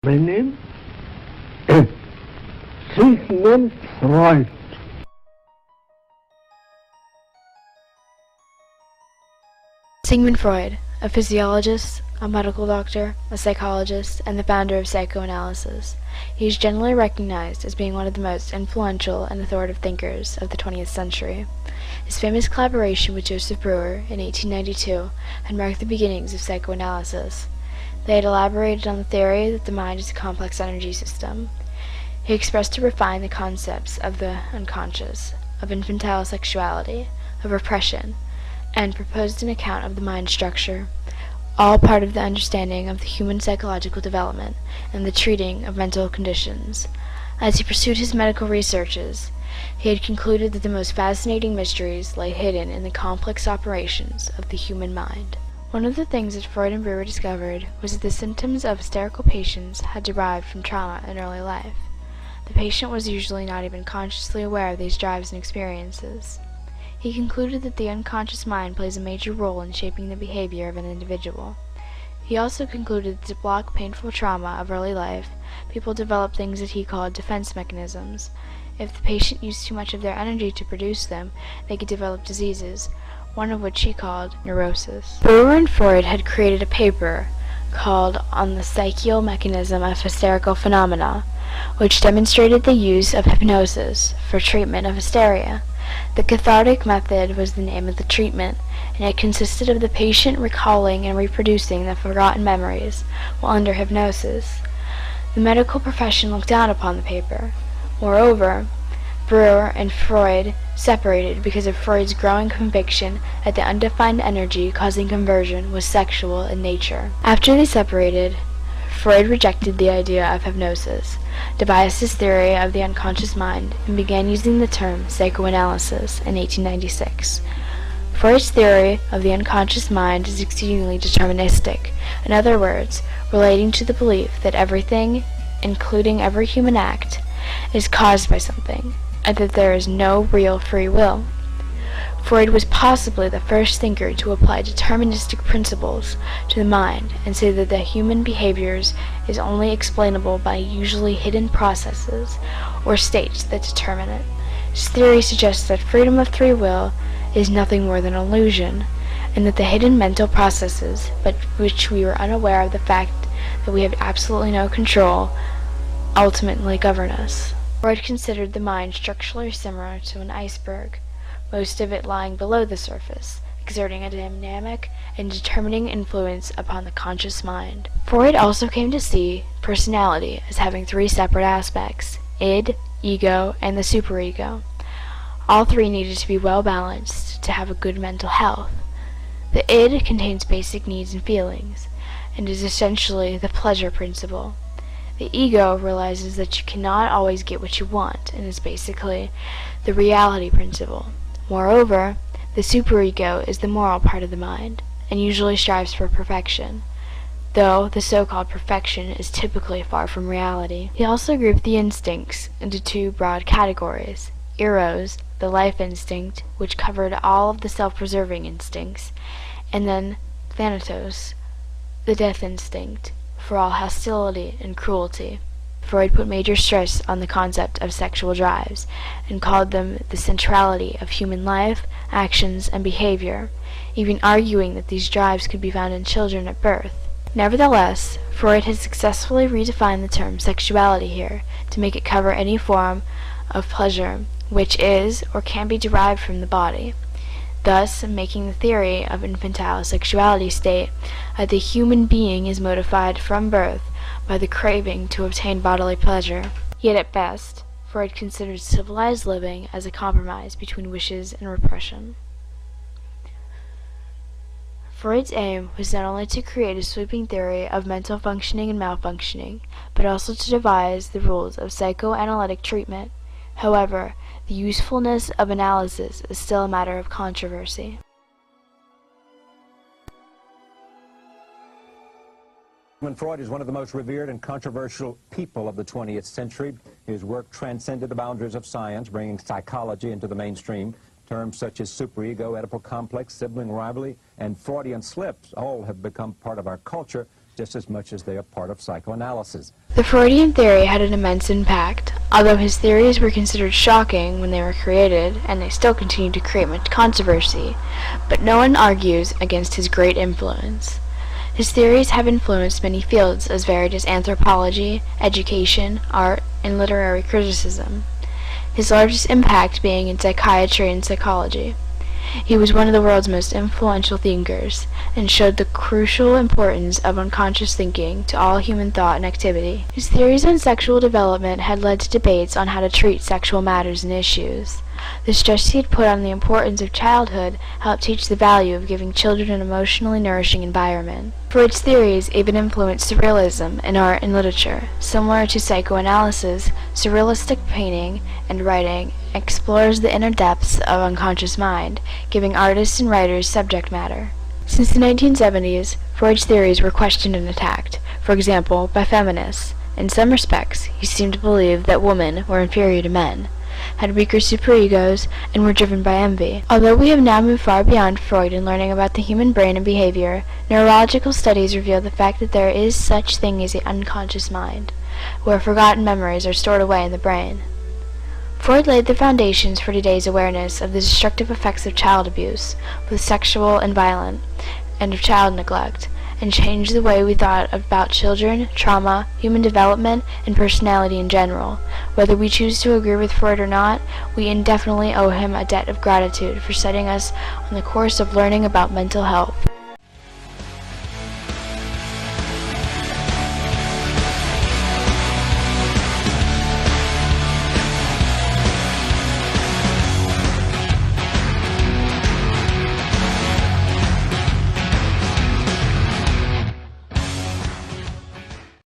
My name is Sigmund Freud. Sigmund Freud, a physiologist, a medical doctor, a psychologist, and the founder of psychoanalysis. He is generally recognized as being one of the most influential and authoritative thinkers of the 20th century. His famous collaboration with Joseph Breuer in 1892 had marked the beginnings of psychoanalysis. They had elaborated on the theory that the mind is a complex energy system. He expressed to refine the concepts of the unconscious, of infantile sexuality, of repression, and proposed an account of the mind structure, all part of the understanding of the human psychological development and the treating of mental conditions. As he pursued his medical researches, he had concluded that the most fascinating mysteries lay hidden in the complex operations of the human mind. One of the things that Freud and Breuer discovered was that the symptoms of hysterical patients had derived from trauma in early life. The patient was usually not even consciously aware of these drives and experiences. He concluded that the unconscious mind plays a major role in shaping the behavior of an individual. He also concluded that to block painful trauma of early life, people develop things that he called defense mechanisms. If the patient used too much of their energy to produce them, they could develop diseases, one of which he called neurosis. Breuer and Freud had created a paper called On the Psychical Mechanism of Hysterical Phenomena, which demonstrated the use of hypnosis for treatment of hysteria. The cathartic method was the name of the treatment, and it consisted of the patient recalling and reproducing the forgotten memories while under hypnosis. The medical profession looked down upon the paper. Moreover, Breuer and Freud separated because of Freud's growing conviction that the undefined energy causing conversion was sexual in nature. After they separated, Freud rejected the idea of hypnosis, devised his theory of the unconscious mind, and began using the term psychoanalysis in 1896. Freud's theory of the unconscious mind is exceedingly deterministic, in other words, relating to the belief that everything, including every human act, is caused by something, and that there is no real free will. Freud was possibly the first thinker to apply deterministic principles to the mind and say that the human behaviors is only explainable by usually hidden processes or states that determine it. His theory suggests that freedom of free will is nothing more than an illusion, and that the hidden mental processes, but which we are unaware of the fact that we have absolutely no control, ultimately govern us. Freud considered the mind structurally similar to an iceberg, most of it lying below the surface, exerting a dynamic and determining influence upon the conscious mind. Freud also came to see personality as having three separate aspects: id, ego, and the superego. All three needed to be well balanced to have a good mental health. The id contains basic needs and feelings, and is essentially the pleasure principle. The ego realizes that you cannot always get what you want, and is basically the reality principle. Moreover, the superego is the moral part of the mind, and usually strives for perfection, though the so-called perfection is typically far from reality. He also grouped the instincts into two broad categories: eros, the life instinct, which covered all of the self-preserving instincts, and then thanatos, the death instinct, for all hostility and cruelty. Freud put major stress on the concept of sexual drives, and called them the centrality of human life, actions, and behavior, even arguing that these drives could be found in children at birth. Nevertheless, Freud has successfully redefined the term sexuality here to make it cover any form of pleasure which is or can be derived from the body, thus making the theory of infantile sexuality state that the human being is motivated from birth by the craving to obtain bodily pleasure. Yet at best, Freud considered civilized living as a compromise between wishes and repression. Freud's aim was not only to create a sweeping theory of mental functioning and malfunctioning, but also to devise the rules of psychoanalytic treatment. However, the usefulness of analysis is still a matter of controversy. Freud is one of the most revered and controversial people of the 20th century. His work transcended the boundaries of science, bringing psychology into the mainstream. Terms such as superego, Oedipal complex, sibling rivalry, and Freudian slips all have become part of our culture. just as much as they are part of psychoanalysis. The Freudian theory had an immense impact. Although his theories were considered shocking when they were created, and they still continue to create much controversy, but no one argues against his great influence. His theories have influenced many fields as varied as anthropology, education, art, and literary criticism, his largest impact being in psychiatry and psychology. He was one of the world's most influential thinkers, and showed the crucial importance of unconscious thinking to all human thought and activity. His theories on sexual development had led to debates on how to treat sexual matters and issues. The stress he had put on the importance of childhood helped teach the value of giving children an emotionally nourishing environment. Freud's theories even influenced surrealism in art and literature. Similar to psychoanalysis, surrealistic painting and writing explores the inner depths of unconscious mind, giving artists and writers subject matter. Since the 1970s, Freud's theories were questioned and attacked, for example, by feminists. In some respects, he seemed to believe that women were inferior to men, had weaker superegos, and were driven by envy. Although we have now moved far beyond Freud in learning about the human brain and behavior, neurological studies reveal the fact that there is such thing as the unconscious mind, where forgotten memories are stored away in the brain. Freud laid the foundations for today's awareness of the destructive effects of child abuse, both sexual and violent, and of child neglect, and changed the way we thought about children, trauma, human development, and personality in general. Whether we choose to agree with Freud or not, we indefinitely owe him a debt of gratitude for setting us on the course of learning about mental health.